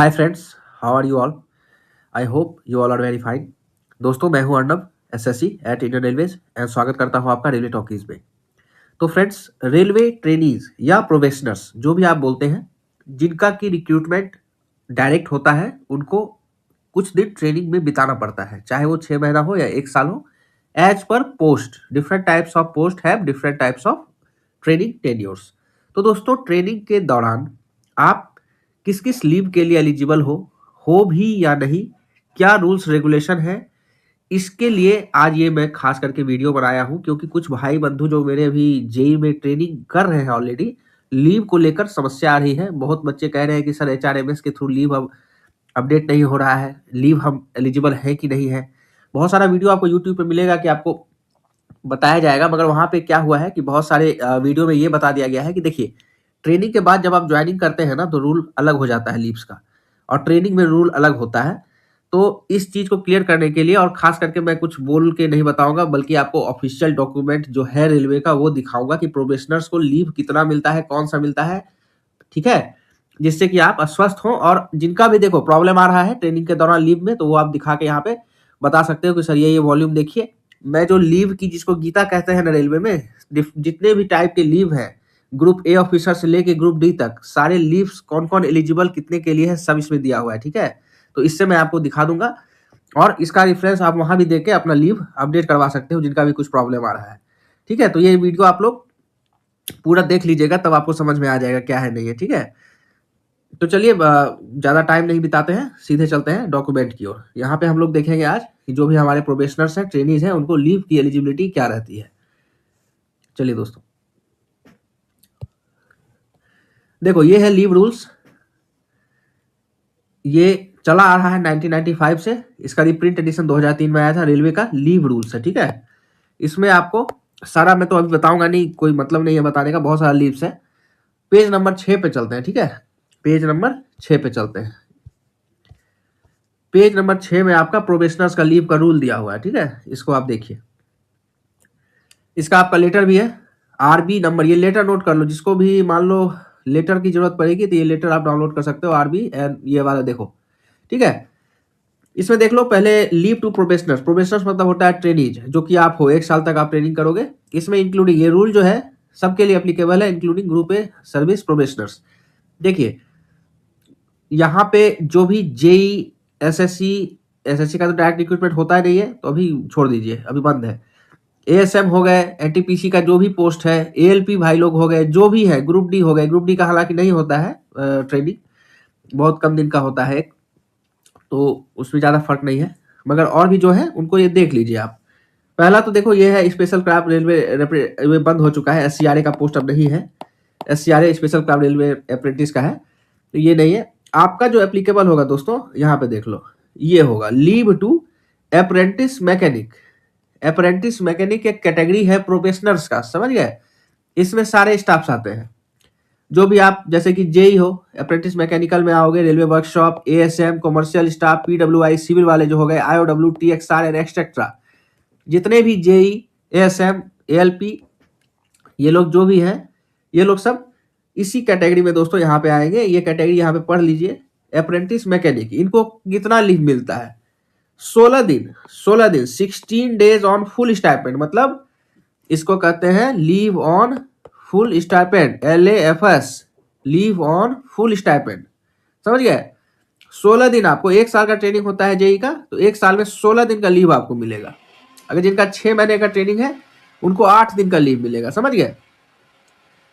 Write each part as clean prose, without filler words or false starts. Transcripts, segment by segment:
Hi friends, how are you all? I hope you all are very fine. दोस्तों, मैं हूं Arnab, SSC at Indian railways and स्वागत करता हूं आपका रेलवे टॉकीज में। तो फ्रेंड्स, रेलवे ट्रेनीज या प्रोबेशनर्स जो भी आप बोलते हैं, जिनका की रिक्रूटमेंट डायरेक्ट होता है, उनको कुछ दिन ट्रेनिंग में बिताना पड़ता है, चाहे वो 6 महीना हो या 1 साल हो। As per post, different types of post have different types of training tenures. तो दोस्तों, ट्रेनिंग के दौरान आप किस किस लीव के लिए एलिजिबल हो भी या नहीं, क्या रूल्स रेगुलेशन है, इसके लिए आज ये मैं खास करके वीडियो बनाया हूँ, क्योंकि कुछ भाई बंधु जो मेरे अभी जेई में ट्रेनिंग कर रहे हैं ऑलरेडी, लीव को लेकर समस्या आ रही है। बहुत बच्चे कह रहे हैं कि सर एचआरएमएस के थ्रू लीव अब अपडेट नहीं हो रहा है, लीव हम एलिजिबल है कि नहीं है। बहुत सारा वीडियो आपको यूट्यूब पे मिलेगा कि आपको बताया जाएगा, मगर वहाँ पे क्या हुआ है कि बहुत सारे वीडियो में ये बता दिया गया है कि देखिए, ट्रेनिंग के बाद जब आप ज्वाइनिंग करते हैं ना, तो रूल अलग हो जाता है लीव्स का, और ट्रेनिंग में रूल अलग होता है। तो इस चीज़ को क्लियर करने के लिए, और खास करके मैं कुछ बोल के नहीं बताऊंगा, बल्कि आपको ऑफिशियल डॉक्यूमेंट जो है रेलवे का वो दिखाऊंगा कि प्रोबेशनर्स को लीव कितना मिलता है, कौन सा मिलता है, ठीक है, जिससे कि आप अस्वस्थ हो। और जिनका भी देखो प्रॉब्लम आ रहा है ट्रेनिंग के दौरान लीव में, तो वो आप दिखा के यहाँ पे बता सकते हो कि सर ये वॉल्यूम देखिए, मैं जो लीव की, जिसको गीता कहते हैं ना रेलवे में, जितने भी टाइप के लीव है, ग्रुप ए ऑफिसर से लेके ग्रुप डी तक, सारे लीव्स कौन कौन एलिजिबल कितने के लिए है, सब इसमें दिया हुआ है, ठीक है। तो इससे मैं आपको दिखा दूंगा, और इसका रेफरेंस आप वहां भी देके अपना लीव अपडेट करवा सकते हो, जिनका भी कुछ प्रॉब्लम आ रहा है, ठीक है। तो ये वीडियो आप लोग पूरा देख लीजिएगा, तब आपको समझ में आ जाएगा क्या है नहीं है, ठीक है। तो चलिए, ज़्यादा टाइम नहीं बिताते हैं, सीधे चलते हैं डॉक्यूमेंट की ओर। यहाँ पे हम लोग देखेंगे आज कि जो भी हमारे प्रोबेशनर्स हैं, ट्रेनीज हैं, उनको लीव की एलिजिबिलिटी क्या रहती है। चलिए दोस्तों, देखो ये है लीव रूल्स। ये चला आ रहा है 1995 से, इसका रिप्रिंट एडिशन 2003 में आया था। रेलवे का लीव रूल्स है, ठीक है। इसमें आपको सारा, मैं तो अभी बताऊंगा नहीं, कोई मतलब नहीं है बताने का, बहुत सारा लीव्स है। पेज नंबर 6 पे चलते हैं, ठीक है। पेज नंबर 6 पे चलते हैं। पेज नंबर 6 में आपका प्रोबेशनर्स का लीव का रूल दिया हुआ है, ठीक है। इसको आप देखिए, इसका आपका लेटर भी है, आरबी नंबर। ये लेटर नोट कर लो, जिसको भी मान लो लेटर की जरूरत पड़ेगी तो ये लेटर आप डाउनलोड कर सकते हो, आरबी एंड ये वाला देखो, ठीक है। इसमें देख लो पहले, लीव टू प्रोबेशनर्स। प्रोबेशनर्स मतलब होता है ट्रेनीज, जो कि आप हो, 1 साल तक आप ट्रेनिंग करोगे। इसमें इंक्लूडिंग, ये रूल जो है सबके लिए एप्लीकेबल है, including group a service probationers. देखिए, यहाँ पे जो भी जेई, एसएससी, एसएससी का तो डायरेक्ट रिक्रूटमेंट होता ही नहीं है, तो अभी छोड़ दीजिए, अभी बंद है। एएसएम हो गए, एनटीपीसी का जो भी पोस्ट है, एएलपी भाई लोग हो गए, जो भी है, ग्रुप डी हो गए। ग्रुप डी का हालांकि नहीं होता है ट्रेनिंग, बहुत कम दिन का होता है, तो उसमें ज़्यादा फर्क नहीं है, मगर और भी जो है उनको ये देख लीजिए आप। पहला तो देखो, ये है स्पेशल क्राफ्ट रेलवे बंद हो चुका है, एससीआरए का पोस्ट अब नहीं है। एससीआरए स्पेशल क्राफ्ट रेलवे अप्रेंटिस का है, तो ये नहीं है। आपका जो एप्लीकेबल होगा दोस्तों, यहाँ पे देख लो, ये होगा leave to apprentice mechanic. Apprentice mechanic एक कैटेगरी है प्रोफेशनल्स का, समझ गए। इसमें सारे स्टाफ्स आते हैं, जो भी आप, जैसे कि जेई हो, अप्रेंटिस मैकेनिकल में आओगे, railway workshop, ASM, commercial staff, PWI, civil वाले जो हो गए, आईओडब्ल्यू, टीएक्सआर एंड एक्सेट्रा, जितने भी जेई, एएसएम, एएलपी, ये लोग जो भी हैं, ये लोग सब इसी कैटेगरी में दोस्तों यहाँ पे आएंगे। ये कैटेगरी यहाँ पे पढ़ लीजिए, अप्रेंटिस मैकेनिक। इनको कितना लीव मिलता है? 16 दिन, 16 दिन, 16 डेज ऑन फुल स्टाइपेंड, मतलब इसको कहते हैं leave on full stipend, LAFS, leave on full stipend, समझ गए। 16 दिन आपको, 1 साल का ट्रेनिंग होता है जेई का, तो 1 साल में 16 दिन का लीव आपको मिलेगा। अगर जिनका 6 महीने का ट्रेनिंग है, उनको 8 दिन का लीव मिलेगा, समझ गए।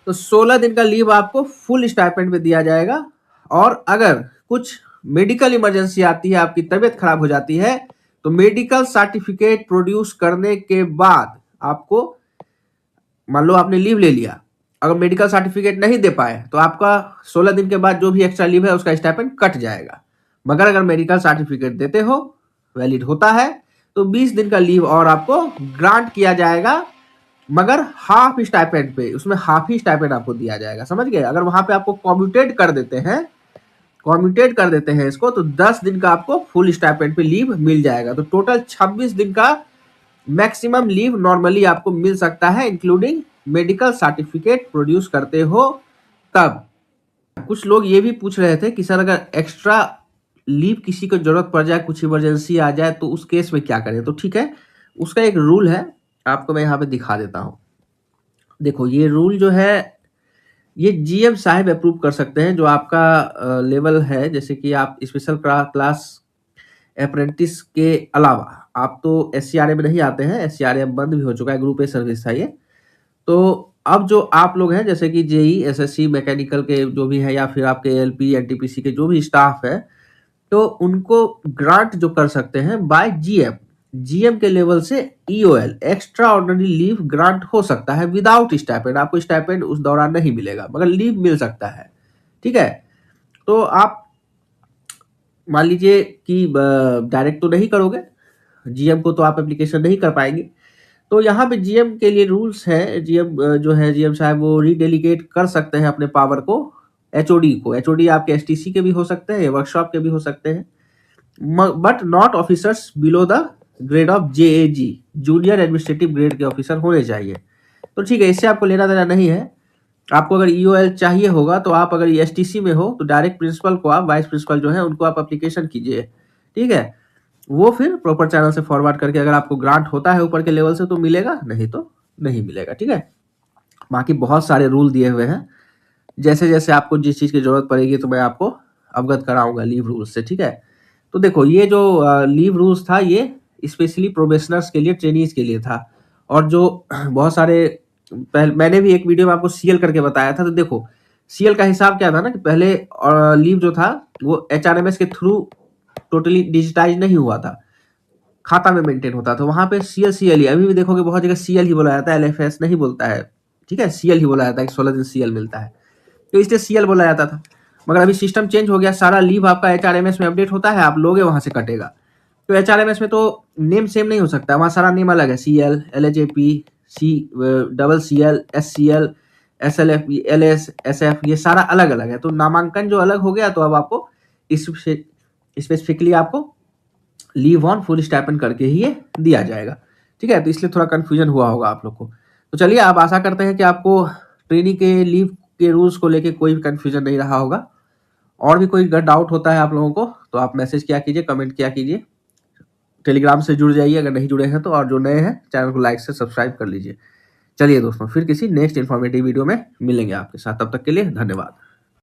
तो 16 दिन का लीव आपको फुल स्टाइपेंड पे दिया जाएगा। और अगर कुछ मेडिकल इमरजेंसी आती है, आपकी तबीयत खराब हो जाती है, तो मेडिकल सर्टिफिकेट प्रोड्यूस करने के बाद आपको, मान लो आपने लीव ले लिया, अगर मेडिकल सर्टिफिकेट नहीं दे पाए, तो आपका 16 दिन के बाद जो भी एक्स्ट्रा लीव है उसका स्टाइपेंड कट जाएगा। मगर अगर मेडिकल सर्टिफिकेट देते हो, वैलिड होता है, तो 20 दिन का लीव और आपको ग्रांट किया जाएगा, मगर हाफ स्टाइपेंड पे, उसमें हाफ ही स्टाइपेंड आपको दिया जाएगा, समझ गए। अगर वहां पे आपको कॉम्यूटेट कर देते हैं, कॉम्यूटेट कर देते हैं इसको, तो 10 दिन का आपको फुल स्टाइपेंड पे लीव मिल जाएगा। तो टोटल 26 दिन का मैक्सिमम लीव नॉर्मली आपको मिल सकता है, इंक्लूडिंग मेडिकल सर्टिफिकेट प्रोड्यूस करते हो तब। कुछ लोग ये भी पूछ रहे थे कि सर अगर एक्स्ट्रा लीव किसी को ज़रूरत पड़ जाए, कुछ इमरजेंसी आ जाए तो उस केस में क्या करें? तो ठीक है, उसका एक रूल है, आपको मैं यहाँ पे दिखा देता हूँ। देखो ये रूल जो है, ये जीएम साहब अप्रूव कर सकते हैं, जो आपका लेवल है, जैसे कि आप स्पेशल क्लास अप्रेंटिस के अलावा आप तो एससीआरए में नहीं आते हैं, एससीआरए अब बंद भी हो चुका है, ग्रुप ए सर्विस था ये। तो अब जो आप लोग हैं, जैसे कि जेई, एसएससी, मैकेनिकल के जो भी है, या फिर आपके एलपी, एनटीपीसी के जो भी स्टाफ है, तो उनको ग्रांट जो कर सकते हैं बाय जीएम, जीएम के लेवल से EOL, extra ordinary leave grant हो सकता है विदाउट स्टाइपेंड। आपको स्टाइपेंड उस दौरान नहीं मिलेगा, मगर लीव मिल सकता है, ठीक है। तो आप मान लीजिए कि डायरेक्ट तो नहीं करोगे, जीएम को तो आप एप्लीकेशन नहीं कर पाएंगे, तो यहाँ पे जीएम के लिए रूल्स है। जीएम जो है, जीएम साहब वो रीडेलीगेट कर सकते हैं अपने पावर को एचओडी को। एचओडी आपके एसटीसी के भी हो सकते हैं, वर्कशॉप के भी हो सकते हैं, but not officers below the grade of JAG, junior administrative grade के ऑफिसर होने चाहिए। तो ठीक है, इससे आपको लेना देना नहीं है। आपको अगर ईओएल चाहिए होगा तो आप अगर एसटीसी में हो तो डायरेक्ट प्रिंसिपल को, आप वाइस प्रिंसिपल जो है उनको आप एप्लीकेशन कीजिए, ठीक है। वो फिर प्रॉपर चैनल से फॉरवर्ड करके अगर आपको ग्रांट होता है ऊपर के लेवल से तो मिलेगा, नहीं तो नहीं मिलेगा, ठीक है। बाकी बहुत सारे रूल दिए हुए हैं, जैसे जैसे आपको जिस चीज़ की जरूरत पड़ेगी तो मैं आपको अवगत कराऊंगा लीव रूल्स से, ठीक है। तो देखो ये जो लीव रूल्स था, ये स्पेशली प्रोबेशनर्स के लिए, ट्रेनीज के लिए था। और जो बहुत सारे, पहले मैंने भी एक वीडियो में आपको सीएल करके बताया था। तो देखो सीएल का हिसाब क्या था ना, कि पहले लीव जो था वो एचआरएमएस के थ्रू टोटली डिजिटाइज नहीं हुआ था, खाता में मेंटेन होता था। वहां पे सीएल सीएल ही, अभी भी देखोगे बहुत जगह सीएल ही बोला जाता है, एलएफएस नहीं बोलता है, ठीक है, सीएल ही बोला जाता है कि 16 दिन सीएल मिलता है, तो इसलिए सीएल बोला जाता था। मगर अभी सिस्टम चेंज हो गया, सारा लीव आपका एचआरएमएस में अपडेट होता है, आप लोगे वहां से कटेगा। तो एचआरएमएस में तो नेम सेम नहीं हो सकता, वहाँ सारा नेम अलग है, CL, LHAP, C double CL, SCL, SLF, LS, SF, ये सारा अलग अलग है। तो नामांकन जो अलग हो गया, तो अब आपको स्पेसिफिकली आपको लीव ऑन फुल स्टाइपेंड करके ही ये दिया जाएगा, ठीक है। तो इसलिए थोड़ा कंफ्यूजन हुआ होगा आप लोग को। तो चलिए, आप आशा करते हैं कि आपको ट्रेनिंग के लीव के रूल्स को लेके कोई भी कंफ्यूजन नहीं रहा होगा। और भी कोई डाउट होता है आप लोगों को तो आप मैसेज किया कीजिए, कमेंट किया कीजिए, टेलीग्राम से जुड़ जाइए अगर नहीं जुड़े हैं तो, और जो नए हैं चैनल को लाइक से सब्सक्राइब कर लीजिए। चलिए दोस्तों, फिर किसी नेक्स्ट इन्फॉर्मेटिव वीडियो में मिलेंगे आपके साथ, तब तक के लिए धन्यवाद।